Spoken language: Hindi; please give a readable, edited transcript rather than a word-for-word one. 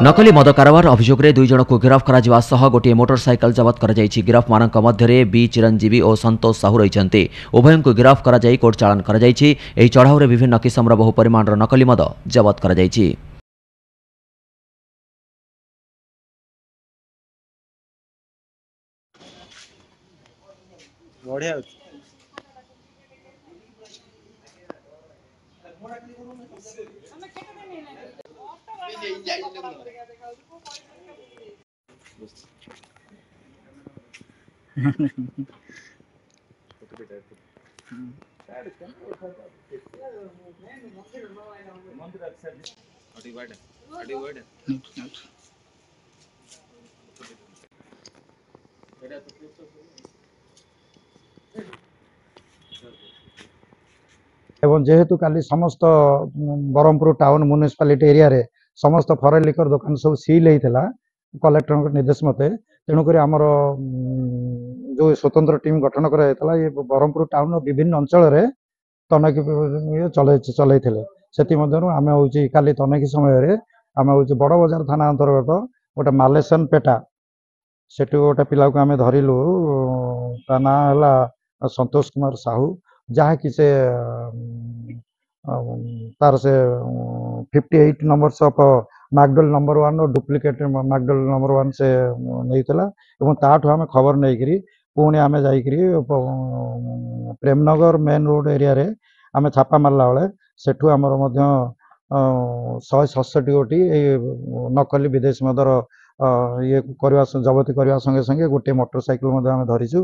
नकली मद कारबार अभियोग में 2 जन को गिरफ्त कर गोटे मोटरसाइकेल जबत कर गिरफ्त मान मध्य बी चिरंजीवी और संतोष साहू रही उभय को गिरफ्त कर कोर्ट चालान कर चढ़ाऊ में विभिन्न किस्मर बहु परिमाण नकली मद जबत कर एवं जेहेतु काली समस्त बरहमपुर टाउन म्युनिसिपालिटी एरिया रे समस्त फरेन लिकर दुकान सब सील होता कलेक्टर निर्देश मते तेणुक आमर जो स्वतंत्र टीम गठन कर बरहमपुर टाउन विभिन्न अंचल रे तनखी चलते आम हूँ काली तनखी समय आम हूँ बड़ बजार थाना अंतर्गत गोटे मालेसन पेटा से गोटे पिला को आम धरलु ता ना है संतोष कुमार साहू जहाँकि से तार से 58 नंबर्स ऑफ मैकडल नंबर 1 और डुप्लिकेट मैकडल नंबर 1 से नहीं ताठू आम खबर नहीं पुणी आम जा प्रेमनगर मेन रोड एरिया रे आम छापा मारला बेले सेठू आमर 167 गोटी नकली विदेश मदर ये जबती करने संगे संगे गोटे मोटरसाइकेल धरीचु